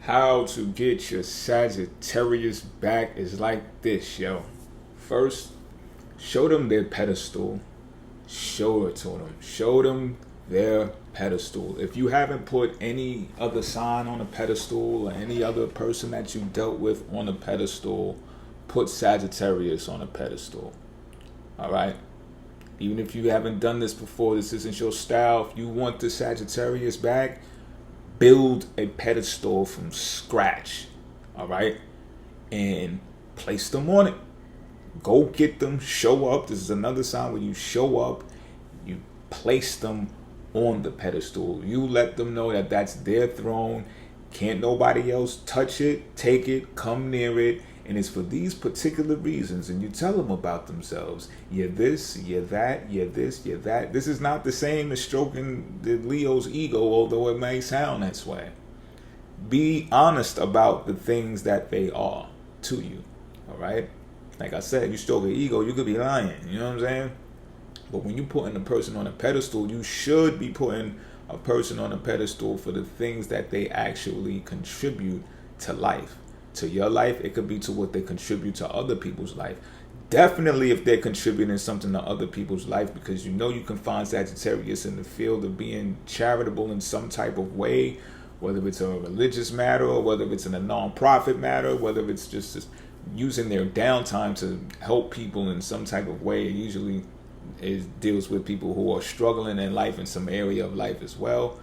How to get your Sagittarius back is like this, yo. First, show them their pedestal. Show it to them. Show them their pedestal. If you haven't put any other sign on a pedestal or any other person that you dealt with on a pedestal, put Sagittarius on a pedestal. All right? Even if you haven't done this before, this isn't your style. If you want the Sagittarius back, build a pedestal from scratch, all right, and place them on it. Go get them, show up. This is another sign where you show up, you place them on the pedestal. You let them know that that's their throne. Can't nobody else touch it, take it, come near it. And it's for these particular reasons. And you tell them about themselves. You're this, you're that, you're this, you're that. This is not the same as stroking the Leo's ego, although it may sound that way. Be honest about the things that they are to you. All right? Like I said, you stroke the ego, you could be lying. You know what I'm saying? But when you're putting a person on a pedestal, you should be putting a person on a pedestal for the things that they actually contribute to life. To your life, it could be to what they contribute to other people's life. Definitely if they're contributing something to other people's life, because you know you can find Sagittarius in the field of being charitable in some type of way, whether it's a religious matter or whether it's in a non-profit matter, whether it's just using their downtime to help people in some type of way. It usually deals with people who are struggling in life in some area of life as well.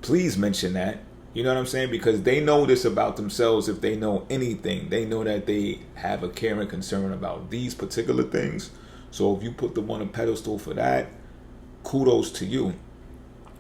Please mention that. You know what I'm saying? Because they know this about themselves. If they know anything, they know that they have a care and concern about these particular things. So if you put them on a pedestal for that, kudos to you.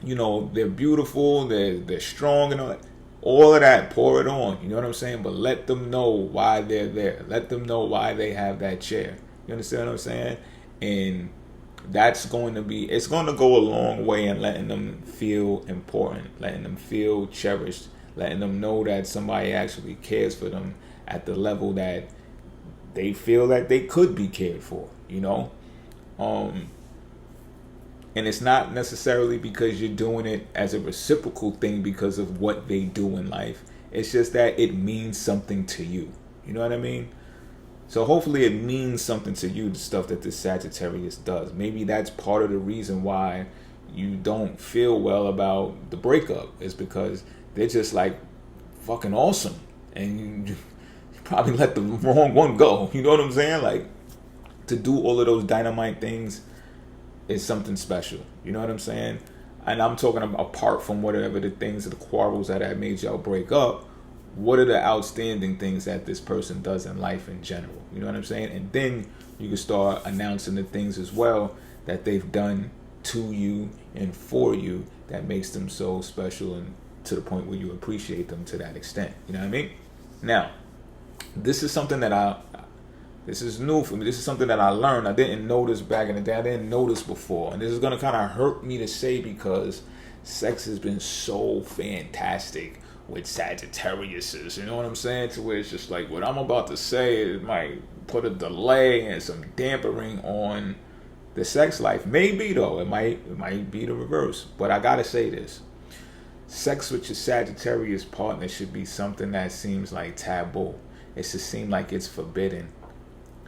You know, they're beautiful, they're strong and all that. All of that, pour it on. You know what I'm saying? But let them know why they're there. Let them know why they have that chair. You understand what I'm saying? And it's going to go a long way in letting them feel important, letting them feel cherished, letting them know that somebody actually cares for them at the level that they feel that they could be cared for, you know? And it's not necessarily because you're doing it as a reciprocal thing because of what they do in life. It's just that it means something to you. You know what I mean? So hopefully it means something to you, the stuff that this Sagittarius does. Maybe that's part of the reason why you don't feel well about the breakup, is because they're just like fucking awesome. And you probably let the wrong one go. You know what I'm saying? Like, to do all of those dynamite things is something special. You know what I'm saying? And I'm talking about apart from whatever the things, the quarrels that have made y'all break up. What are the outstanding things that this person does in life in general? You know what I'm saying? And then you can start announcing the things as well that they've done to you and for you that makes them so special, and to the point where you appreciate them to that extent. You know what I mean? Now, this is something that this is new for me. This is something that I learned. I didn't notice back in the day. I didn't notice before. And this is going to kind of hurt me to say, because sex has been so fantastic with Sagittariuses, you know what I'm saying? To where it's just like, what I'm about to say, it might put a delay and some dampering on the sex life. Maybe though, it might be the reverse. But I gotta say this: sex with your Sagittarius partner should be something that seems like taboo. It should seem like it's forbidden.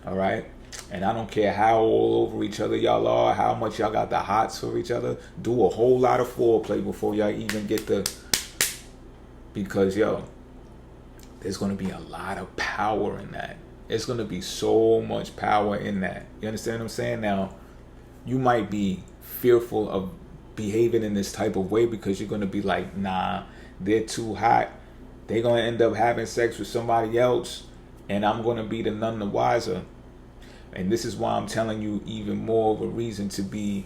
All right. And I don't care how all over each other y'all are, how much y'all got the hots for each other. Do a whole lot of foreplay before y'all even get the. Because, there's going to be a lot of power in that. It's going to be so much power in that. You understand what I'm saying? Now, you might be fearful of behaving in this type of way because you're going to be like, nah, they're too hot. They're going to end up having sex with somebody else, and I'm going to be the none the wiser. And this is why I'm telling you even more of a reason to be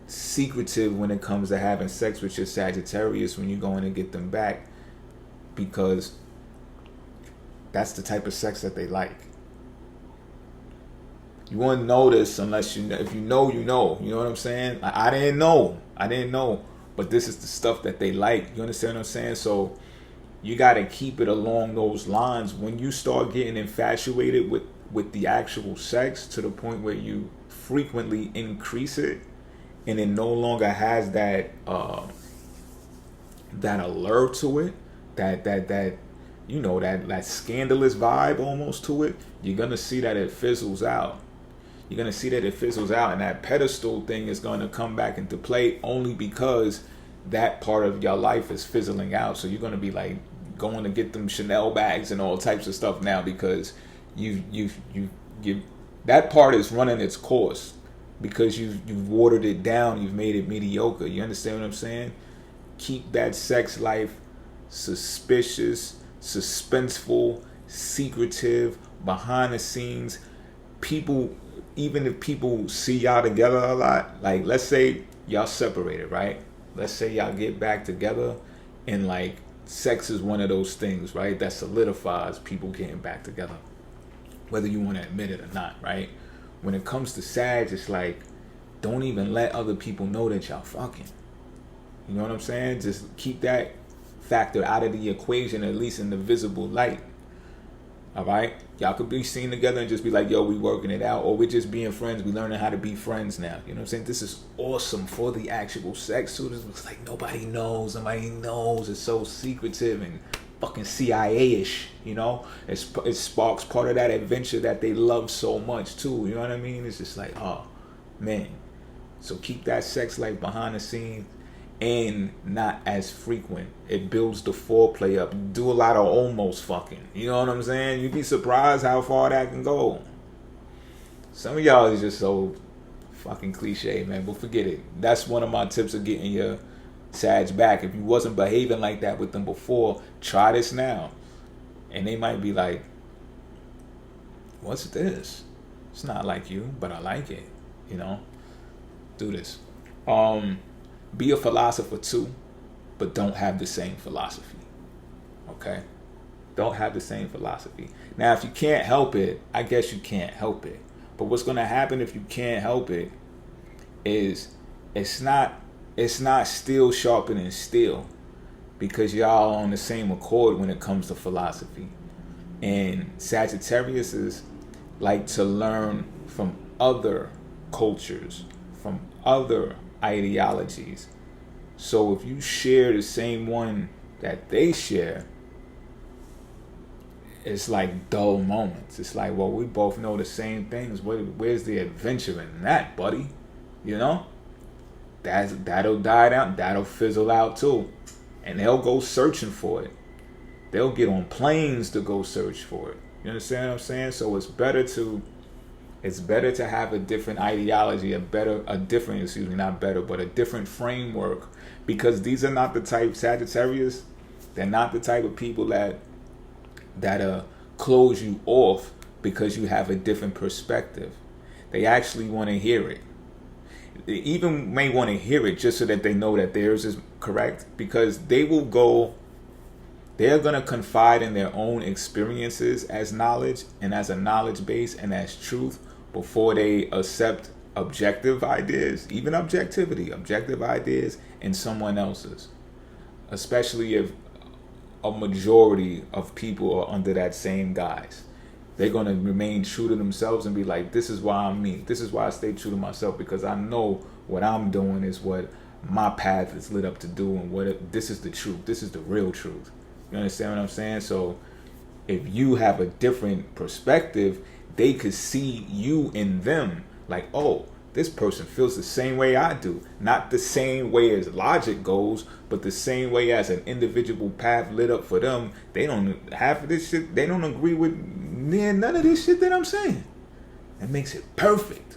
secretive when it comes to having sex with your Sagittarius when you're going to get them back, because that's the type of sex that they like. You won't know this unless you know. If you know, you know. You know what I'm saying? I didn't know, but this is the stuff that they like. You understand what I'm saying? So you got to keep it along those lines. When you start getting infatuated with the actual sex to the point where you frequently increase it, and it no longer has that allure to it, that that scandalous vibe almost to it, you're gonna see that it fizzles out. You're gonna see that it fizzles out, and that pedestal thing is gonna come back into play only because that part of your life is fizzling out. So you're gonna be like going to get them Chanel bags and all types of stuff now because you that part is running its course because you've watered it down, you've made it mediocre. You understand what I'm saying? Keep that sex life suspicious, suspenseful, secretive, behind the scenes. People, even if people see y'all together a lot, like let's say y'all separated, right? Let's say y'all get back together, and like sex is one of those things, right? That solidifies people getting back together, whether you want to admit it or not, right? When it comes to Sag, it's like, don't even let other people know that y'all fucking. You know what I'm saying? Just keep that factor out of the equation, at least in the visible light. All right? Y'all could be seen together and just be like, yo, we working it out, or we're just being friends. We learning how to be friends now. You know what I'm saying? This is awesome for the actual sex. So it's like nobody knows. It's so secretive and fucking CIA-ish, you know? It sparks part of that adventure that they love so much too. You know what I mean? It's just like, oh, man. So keep that sex life behind the scenes and not as frequent. It builds the foreplay up. Do a lot of almost fucking. You know what I'm saying? You'd be surprised how far that can go. Some of y'all is just so fucking cliche, man. But forget it. That's one of my tips of getting your Sag back. If you wasn't behaving like that with them before, try this now. And they might be like, what's this? It's not like you, but I like it. You know? Do this. Be a philosopher too, but don't have the same philosophy. Okay? Don't have the same philosophy. Now, if you can't help it, I guess you can't help it. But what's going to happen if you can't help it is it's not steel sharpening steel, because y'all on the same accord when it comes to philosophy. And Sagittariuses like to learn from other cultures, from other ideologies. So if you share the same one that they share, it's like dull moments. It's like, well, we both know the same things. Where's the adventure in that, buddy? You know? That'll die down. That'll fizzle out too. And they'll go searching for it. They'll get on planes to go search for it. You understand what I'm saying? So it's better to have a different ideology, a different framework, because these are not the type, Sagittarius, they're not the type of people that close you off because you have a different perspective. They actually want to hear it. They even may want to hear it just so that they know that theirs is correct, because they're going to confide in their own experiences as knowledge and as a knowledge base and as truth before they accept objective ideas, even objective ideas in someone else's, especially if a majority of people are under that same guise. They're going to remain true to themselves and be like, this is why I'm me. This is why I stay true to myself, because I know what I'm doing is what my path is lit up to do, and this is the truth. This is the real truth. You understand what I'm saying? So if you have a different perspective, they could see you in them. Like, oh, this person feels the same way I do. Not the same way as logic goes, but the same way as an individual path lit up for them. They don't half of this shit. They don't agree with none of this shit that I'm saying. That makes it perfect,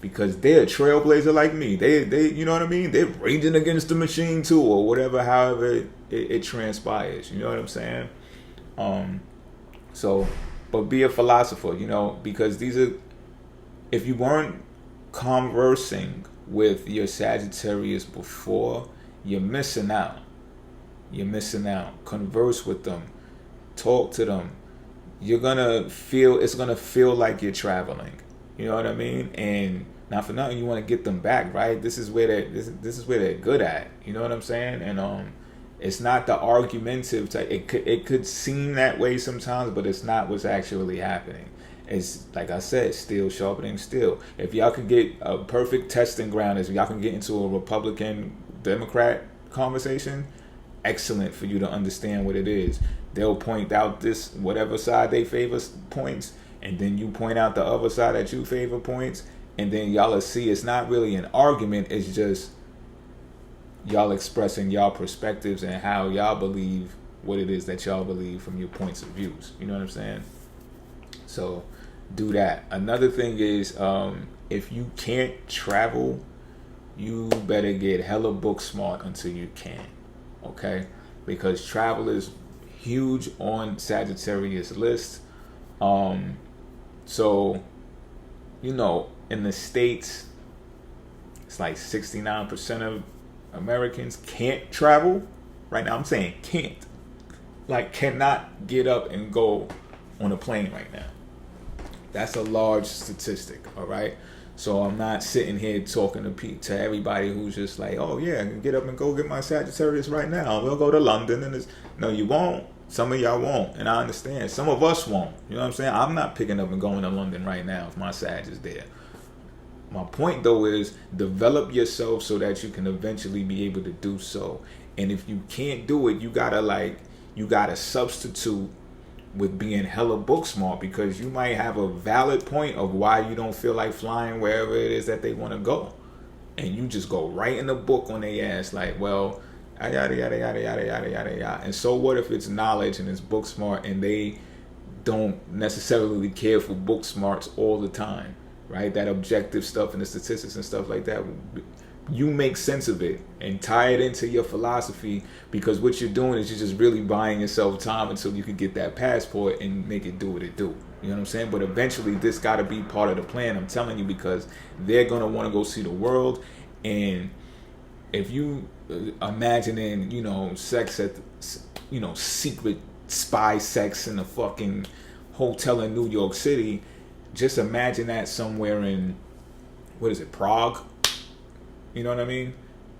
because they're a trailblazer like me. They you know what I mean? They're raging against the machine too, or whatever. However it transpires. You know what I'm saying? So, but be a philosopher. You know, because these are, if you weren't conversing with your Sagittarius before, you're missing out. Converse with them, talk to them. It's gonna feel like you're traveling. You know what I mean? And not for nothing, you want to get them back, right? This is where they're good at. You know what I'm saying? And it's not the argumentative type. It could seem that way sometimes, but it's not what's actually happening. It's like I said, steel sharpening steel. If y'all can get a perfect testing ground, is y'all can get into a Republican Democrat conversation, excellent for you to understand what it is. They'll point out this, whatever side they favor points, and then you point out the other side that you favor points, and then y'all will see it's not really an argument, it's just y'all expressing y'all perspectives and how y'all believe what it is that y'all believe from your points of views. You know what I'm saying? So do that. Another thing is, if you can't travel, you better get hella book smart until you can. Okay? Because travel is huge on Sagittarius list. So, in the States, it's like 69% of Americans can't travel. Right now, I'm saying can't. Like, cannot get up and go on a plane right now. That's a large statistic, all right? So I'm not sitting here talking to everybody who's just like, oh yeah, I can get up and go get my Sagittarius right now. We'll go to London. No, you won't. Some of y'all won't, and I understand. Some of us won't. You know what I'm saying? I'm not picking up and going to London right now if my Sag is there. My point though is develop yourself so that you can eventually be able to do so. And if you can't do it, you gotta substitute with being hella book smart, because you might have a valid point of why you don't feel like flying wherever it is that they want to go, and you just go right in the book on their ass like, well, yada yada yada yada yada yada yada. And so what if it's knowledge and it's book smart and they don't necessarily care for book smarts all the time, right? That objective stuff and the statistics and stuff like that, you make sense of it and tie it into your philosophy, because what you're doing is you're just really buying yourself time until you can get that passport and make it do what it do. You know what I'm saying? But eventually this got to be part of the plan, I'm telling you, because they're going to want to go see the world. And if you imagining, sex at, secret spy sex in a fucking hotel in New York City, just imagine that somewhere in, Prague? You know what I mean?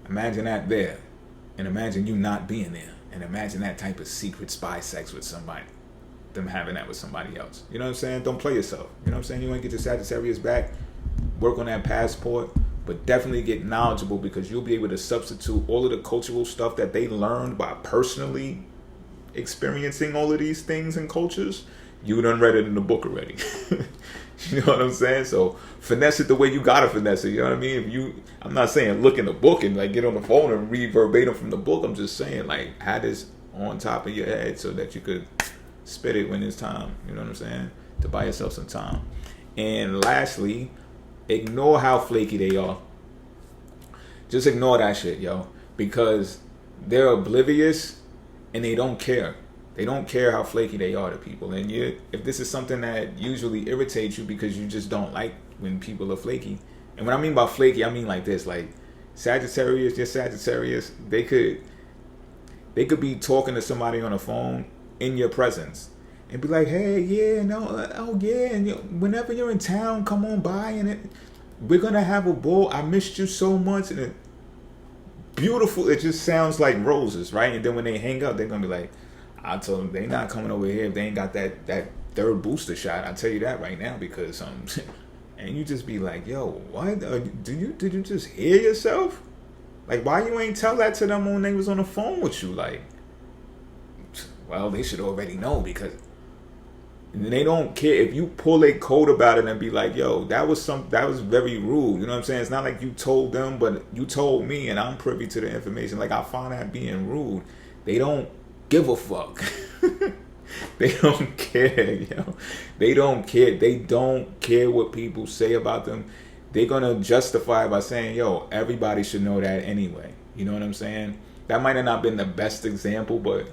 Imagine that there. And imagine you not being there. And imagine that type of secret spy sex with somebody. Them having that with somebody else. You know what I'm saying? Don't play yourself. You know what I'm saying? You want to get your Sagittarius back, work on that passport, but definitely get knowledgeable, because you'll be able to substitute all of the cultural stuff that they learned by personally experiencing all of these things and cultures. You done read it in the book already. You know what I'm saying? So finesse it the way you gotta finesse it. You know what I mean? I'm not saying look in the book and like get on the phone and read verbatim from the book. I'm just saying like have this on top of your head so that you could spit it when it's time. You know what I'm saying? To buy yourself some time. And lastly, ignore how flaky they are. Just ignore that shit, yo, because they're oblivious and they don't care. They don't care how flaky they are to people. And if this is something that usually irritates you because you just don't like when people are flaky. And what I mean by flaky, I mean like this, like Sagittarius, they could be talking to somebody on the phone in your presence and be like, hey, yeah, no, oh yeah, and whenever you're in town, come on by, and we're going to have a ball. I missed you so much. And beautiful. It just sounds like roses, right? And then when they hang up, they're going to be like, I told them they not coming over here if they ain't got that third booster shot. I'll tell you that right now, because and you just be like, yo, what? Did you just hear yourself? Like, why you ain't tell that to them when they was on the phone with you? Like, well, they should already know, because they don't care if you pull a code about it and be like, yo, that was very rude. You know what I'm saying? It's not like you told them, but you told me, and I'm privy to the information. Like, I find that being rude. They don't give a fuck. They don't care, yo. They don't care. They don't care what people say about them. They're gonna justify it by saying, yo, everybody should know that anyway. You know what I'm saying? That might have not been the best example, but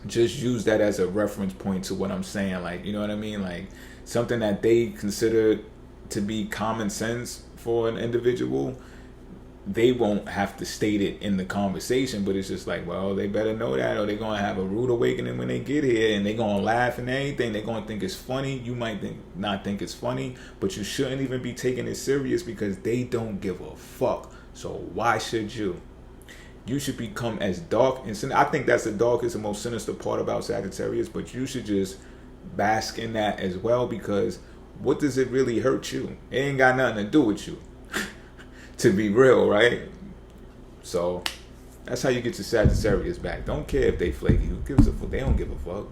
just use that as a reference point to what I'm saying. Like, you know what I mean? Like, something that they consider to be common sense for an individual, they won't have to state it in the conversation, but it's just like, well, they better know that, or they're going to have a rude awakening when they get here, and they're going to laugh and everything. They're going to think it's funny. You might not think it's funny, but you shouldn't even be taking it serious, because they don't give a fuck. So why should you? You should become as dark and I think that's the darkest and most sinister part about Sagittarius, but you should just bask in that as well, because what does it really hurt you? It ain't got nothing to do with you. To be real, right? So That's how you get your Sagittarius back. Don't care if they flaky. Who gives a fuck? They don't give a fuck.